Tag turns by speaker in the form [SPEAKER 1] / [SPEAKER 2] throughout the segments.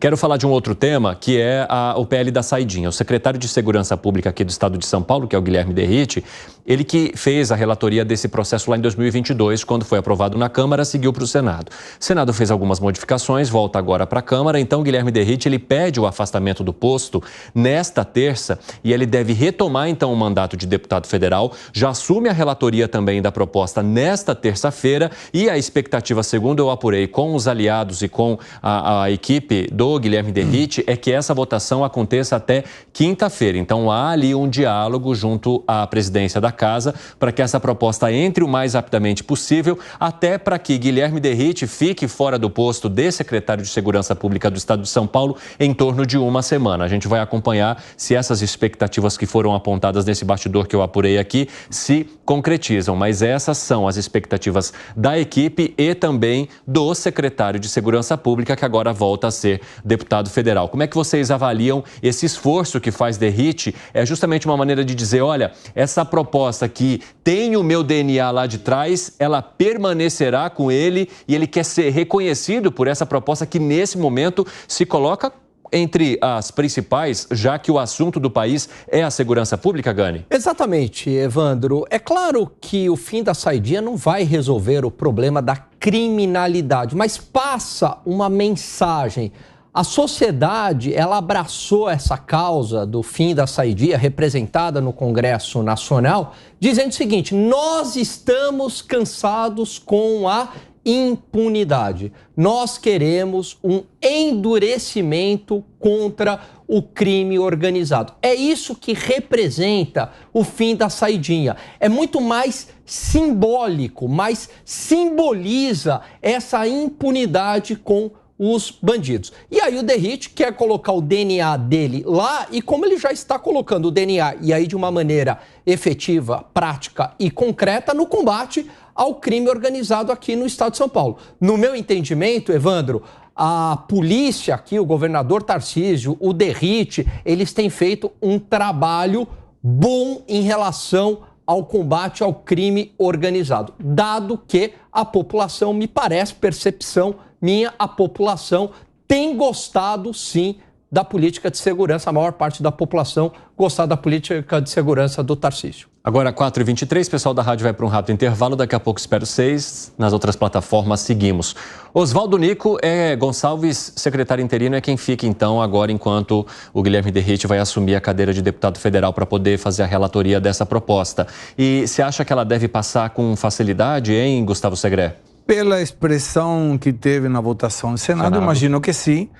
[SPEAKER 1] Quero falar de um outro tema, que é o PL da saidinha. O secretário de Segurança Pública aqui do estado de São Paulo, que é o Guilherme Derrite, ele que fez a relatoria desse processo lá em 2022, quando foi aprovado na Câmara, seguiu para o Senado. O Senado fez algumas modificações, volta agora para a Câmara, então Guilherme Derrite, ele pede o afastamento do posto nesta terça e ele deve retomar então o mandato de deputado federal, já assume a relatoria também da proposta nesta terça-feira e a expectativa, segundo eu apurei com os aliados e com a equipe do Guilherme Derrite, é que essa votação aconteça até quinta-feira. Então, há ali um diálogo junto à presidência da Casa para que essa proposta entre o mais rapidamente possível, até para que Guilherme Derrite fique fora do posto de secretário de Segurança Pública do Estado de São Paulo em torno de uma semana. A gente vai acompanhar se essas expectativas que foram apontadas nesse bastidor que eu apurei aqui se concretizam, mas essas são as expectativas da equipe e também do secretário de Segurança Pública, que agora volta a ser deputado federal. Como é que vocês avaliam esse esforço que faz Derrite? É justamente uma maneira de dizer, olha, essa proposta que tem o meu DNA lá de trás, ela permanecerá com ele e ele quer ser reconhecido por essa proposta que nesse momento se coloca entre as principais, já que o assunto do país é a segurança pública, Gani?
[SPEAKER 2] Exatamente, Evandro. É claro que o fim da saidinha não vai resolver o problema da criminalidade, mas passa uma mensagem. A sociedade, ela abraçou essa causa do fim da saidinha, representada no Congresso Nacional, dizendo o seguinte: nós estamos cansados com a impunidade. Nós queremos um endurecimento contra o crime organizado. É isso que representa o fim da saidinha. É muito mais simbólico, mas simboliza essa impunidade com os bandidos. E aí o Derrite quer colocar o DNA dele lá, e como ele já está colocando o DNA, e aí de uma maneira efetiva, prática e concreta, no combate ao crime organizado aqui no estado de São Paulo. No meu entendimento, Evandro, a polícia aqui, o governador Tarcísio, o Derrite, eles têm feito um trabalho bom em relação ao combate ao crime organizado, dado que a população, me parece, percepção minha, a população tem gostado, sim, da política de segurança. A maior parte da população gostado da política de segurança do Tarcísio.
[SPEAKER 1] Agora, 4h23, o pessoal da rádio vai para um rápido intervalo. Daqui a pouco, espero vocês. Nas outras plataformas, seguimos. Oswaldo Nico Gonçalves, secretário interino, é quem fica, então, agora, enquanto o Guilherme Derrite vai assumir a cadeira de deputado federal para poder fazer a relatoria dessa proposta. E você acha que ela deve passar com facilidade, hein, Gustavo Segré?
[SPEAKER 3] Pela expressão que teve na votação no Senado, imagino que sim.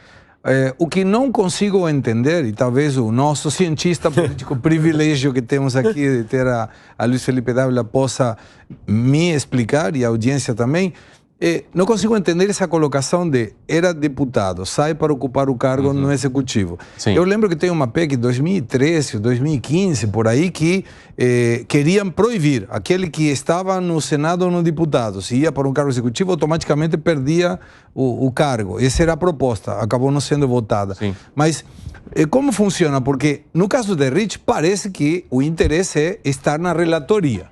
[SPEAKER 3] O que não consigo entender, e talvez o nosso cientista político privilégio que temos aqui de ter a Luiz Felipe Dávila possa me explicar, e a audiência também, não consigo entender essa colocação de era deputado, sai para ocupar o cargo no Executivo. Sim. Eu lembro que tem uma PEC de 2013, 2015, por aí, que queriam proibir aquele que estava no Senado ou no deputado, se ia para um cargo executivo, automaticamente perdia o cargo. Essa era a proposta, acabou não sendo votada. Sim. Mas como funciona? Porque no caso de Derrite, parece que o interesse é estar na relatoria.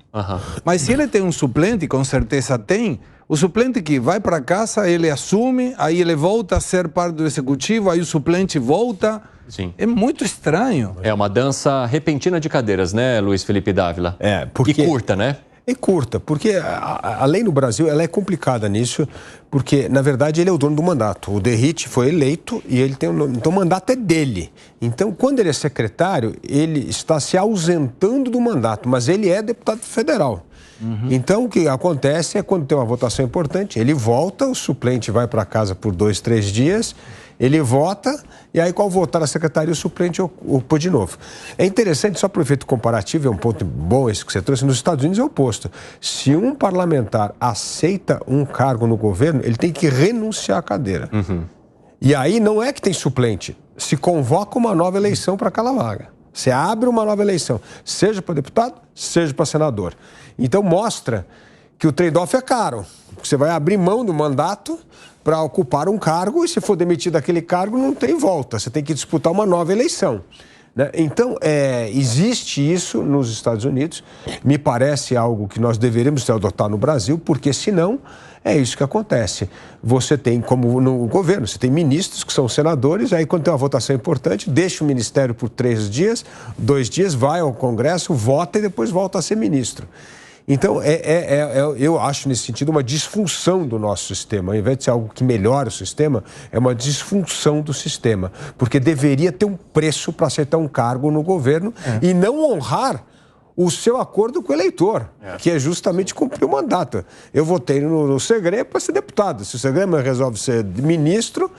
[SPEAKER 3] Mas se ele tem um suplente, com certeza tem, o suplente que vai para casa, ele assume, aí ele volta a ser parte do executivo, aí o suplente volta. Sim. É muito estranho.
[SPEAKER 1] É uma dança repentina de cadeiras, né, Luiz Felipe Dávila?
[SPEAKER 4] Porque...
[SPEAKER 1] E curta, né?
[SPEAKER 4] É curta, porque a lei no Brasil ela é complicada nisso, porque, na verdade, ele é o dono do mandato. O Derrite foi eleito e ele tem então o mandato é dele. Então, quando ele é secretário, ele está se ausentando do mandato, mas ele é deputado federal. Então, o que acontece é quando tem uma votação importante, ele volta, o suplente vai para casa por 2, 3 dias, ele vota, e aí, qual votar a secretaria, o suplente ocupa de novo. É interessante, só para o efeito comparativo, é um ponto bom esse que você trouxe, nos Estados Unidos é o oposto. Se um parlamentar aceita um cargo no governo, ele tem que renunciar à cadeira. E aí não é que tem suplente, se convoca uma nova eleição para aquela vaga. Você abre uma nova eleição, seja para deputado, seja para senador. Então mostra que o trade-off é caro. Você vai abrir mão do mandato para ocupar um cargo e se for demitido daquele cargo não tem volta. Você tem que disputar uma nova eleição. né? Então, existe isso nos Estados Unidos, me parece algo que nós deveríamos adotar no Brasil, porque senão é isso que acontece. Você tem, como no governo, você tem ministros que são senadores, aí quando tem uma votação importante, deixa o ministério por 3 dias, 2 dias, vai ao Congresso, vota e depois volta a ser ministro. Então, eu acho, nesse sentido, uma disfunção do nosso sistema. Ao invés de ser algo que melhora o sistema, é uma disfunção do sistema. Porque deveria ter um preço para aceitar um cargo no governo e não honrar o seu acordo com o eleitor, que é justamente cumprir o mandato. Eu votei no Segre para ser deputado. Se o Segre resolve ser ministro,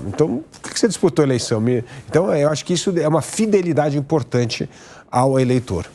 [SPEAKER 4] então por que você disputou a eleição? Então, eu acho que isso é uma fidelidade importante ao eleitor.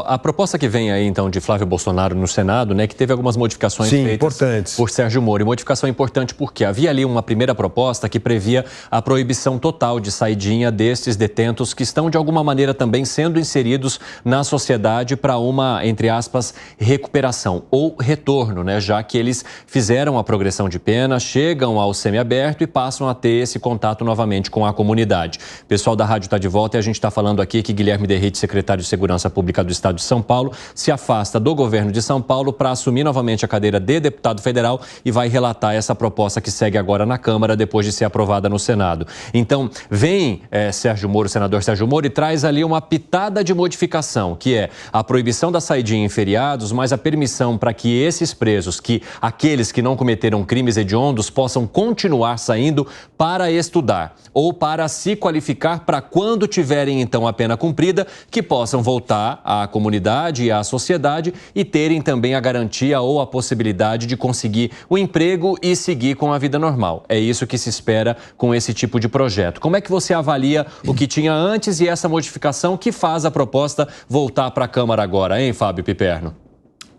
[SPEAKER 1] A proposta que vem aí, então, de Flávio Bolsonaro no Senado, né, que teve algumas modificações feitas
[SPEAKER 4] importantes
[SPEAKER 1] por Sérgio Moro. E modificação importante porque havia ali uma primeira proposta que previa a proibição total de saidinha destes detentos que estão, de alguma maneira, também sendo inseridos na sociedade para uma, entre aspas, recuperação ou retorno, né, já que eles fizeram a progressão de pena, chegam ao semiaberto e passam a ter esse contato novamente com a comunidade. O pessoal da rádio está de volta e a gente está falando aqui que Guilherme Derrite, secretário de Segurança Pública do Estado de São Paulo, se afasta do governo de São Paulo para assumir novamente a cadeira de deputado federal e vai relatar essa proposta que segue agora na Câmara depois de ser aprovada no Senado. Então, vem senador Sérgio Moro, e traz ali uma pitada de modificação, que é a proibição da saidinha em feriados, mas a permissão para que esses presos, aqueles que não cometeram crimes hediondos, possam continuar saindo para estudar ou para se qualificar para quando tiverem, então, a pena cumprida, que possam voltar à comunidade e à sociedade e terem também a garantia ou a possibilidade de conseguir o emprego e seguir com a vida normal. É isso que se espera com esse tipo de projeto. Como é que você avalia o que tinha antes e essa modificação que faz a proposta voltar para a Câmara agora, hein, Fábio Piperno?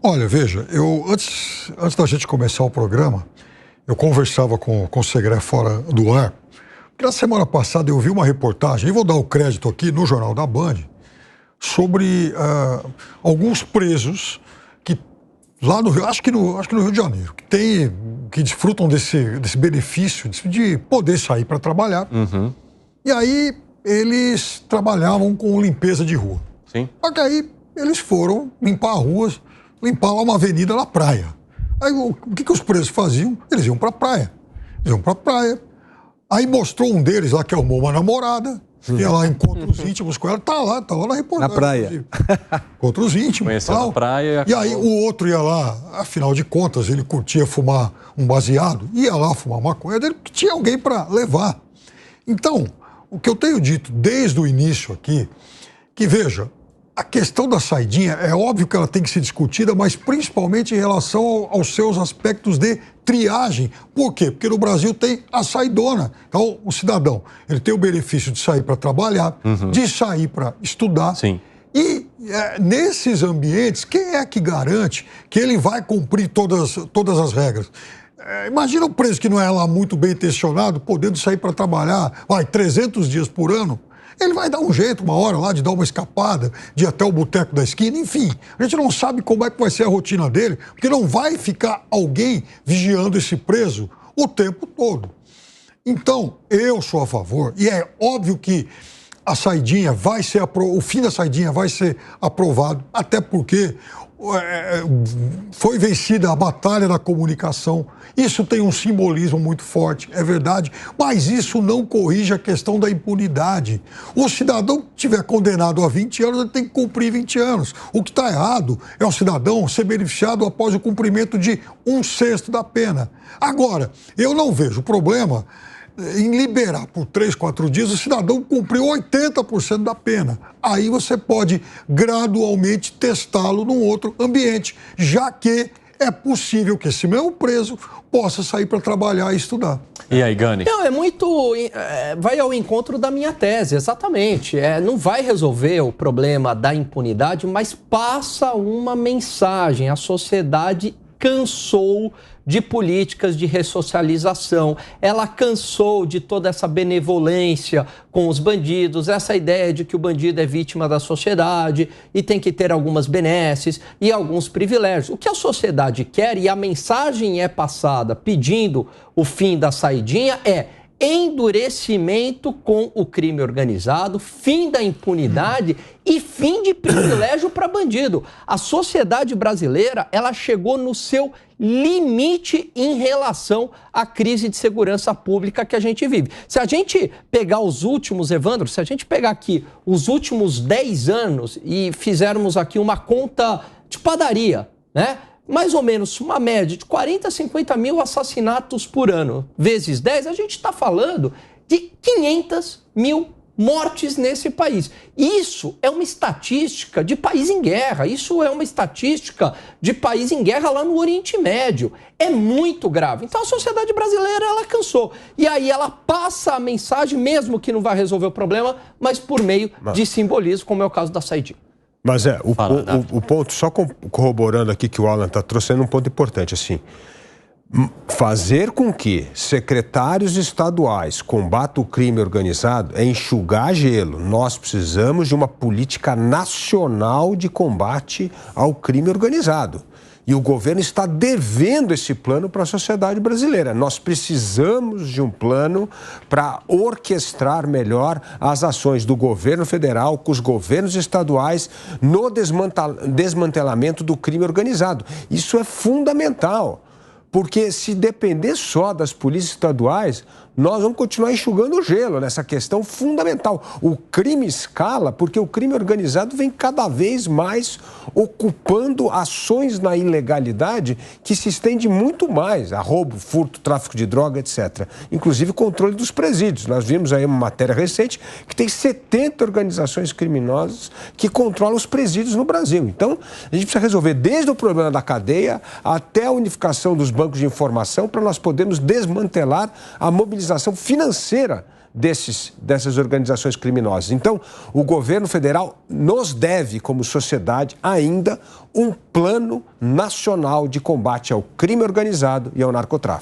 [SPEAKER 5] Olha, veja, antes da gente começar o programa, eu conversava com o Segre fora do ar, porque na semana passada eu vi uma reportagem, e vou dar o crédito aqui no Jornal da Band, sobre alguns presos que lá no Rio, acho que no Rio de Janeiro, que desfrutam desse benefício de poder sair para trabalhar.
[SPEAKER 1] Uhum.
[SPEAKER 5] E aí eles trabalhavam com limpeza de rua.
[SPEAKER 1] Sim.
[SPEAKER 5] Só que aí eles foram limpar ruas, limpar lá uma avenida na praia. Aí o que os presos faziam? Eles iam para a praia. Aí mostrou um deles lá que arrumou uma namorada. Ia lá, encontra os íntimos com ela, tá lá na reportagem.
[SPEAKER 3] Na praia.
[SPEAKER 5] Encontra os íntimos.
[SPEAKER 1] Conheceu na praia.
[SPEAKER 5] E aí o outro ia lá, afinal de contas, ele curtia fumar um baseado, ia lá fumar maconha dele, porque tinha alguém para levar. Então, o que eu tenho dito desde o início aqui, que veja, a questão da saidinha, é óbvio que ela tem que ser discutida, mas principalmente em relação aos seus aspectos de triagem. Por quê? Porque no Brasil tem a saidona. Então, o cidadão, ele tem o benefício de sair para trabalhar, de sair para estudar.
[SPEAKER 1] Sim.
[SPEAKER 5] E nesses ambientes, quem é que garante que ele vai cumprir todas as regras? Imagina um preso que não é lá muito bem intencionado, podendo sair para trabalhar, 300 dias por ano. Ele vai dar um jeito, uma hora lá, de dar uma escapada, de ir até o boteco da esquina, enfim. A gente não sabe como é que vai ser a rotina dele, porque não vai ficar alguém vigiando esse preso o tempo todo. Então, eu sou a favor, e é óbvio que a saidinha vai ser, o fim da saidinha vai ser aprovado, até porque foi vencida a batalha da comunicação. Isso tem um simbolismo muito forte, é verdade, mas isso não corrige a questão da impunidade. O cidadão que estiver condenado a 20 anos, ele tem que cumprir 20 anos. O que está errado é o cidadão ser beneficiado após o cumprimento de 1/6 da pena. Agora, eu não vejo problema em liberar por 3, 4 dias o cidadão cumpriu 80% da pena. Aí você pode gradualmente testá-lo num outro ambiente, já que é possível que esse mesmo preso possa sair para trabalhar e estudar.
[SPEAKER 1] E aí, Gani?
[SPEAKER 2] Não, vai ao encontro da minha tese, exatamente. Não vai resolver o problema da impunidade, mas passa uma mensagem. A sociedade cansou de políticas de ressocialização, ela cansou de toda essa benevolência com os bandidos, essa ideia de que o bandido é vítima da sociedade e tem que ter algumas benesses e alguns privilégios. O que a sociedade quer, e a mensagem é passada pedindo o fim da saidinha, endurecimento com o crime organizado, fim da impunidade e fim de privilégio para bandido. A sociedade brasileira, ela chegou no seu limite em relação à crise de segurança pública que a gente vive. Se a gente pegar os últimos, Evandro, se a gente pegar aqui os últimos 10 anos e fizermos aqui uma conta de padaria, né? Mais ou menos uma média de 40 a 50 mil assassinatos por ano, vezes 10, a gente está falando de 500 mil mortes nesse país. Isso é uma estatística de país em guerra, isso é uma estatística de país em guerra lá no Oriente Médio. É muito grave. Então a sociedade brasileira, ela cansou. E aí ela passa a mensagem, mesmo que não vai resolver o problema, mas por meio de simbolismo, como é o caso da saidinha.
[SPEAKER 4] Mas o ponto, só corroborando aqui que o Alan está trouxendo um ponto importante, assim, fazer com que secretários estaduais combatam o crime organizado é enxugar gelo. Nós precisamos de uma política nacional de combate ao crime organizado. E o governo está devendo esse plano para a sociedade brasileira. Nós precisamos de um plano para orquestrar melhor as ações do governo federal com os governos estaduais no desmantelamento do crime organizado. Isso é fundamental, porque se depender só das polícias estaduais, nós vamos continuar enxugando o gelo nessa questão fundamental. O crime escala porque o crime organizado vem cada vez mais ocupando ações na ilegalidade que se estende muito mais a roubo, furto, tráfico de droga, etc. Inclusive controle dos presídios. Nós vimos aí uma matéria recente que tem 70 organizações criminosas que controlam os presídios no Brasil. Então, a gente precisa resolver desde o problema da cadeia até a unificação dos bancos de informação para nós podermos desmantelar a mobilização financeira dessas organizações criminosas. Então, o governo federal nos deve, como sociedade, ainda um plano nacional de combate ao crime organizado e ao narcotráfico.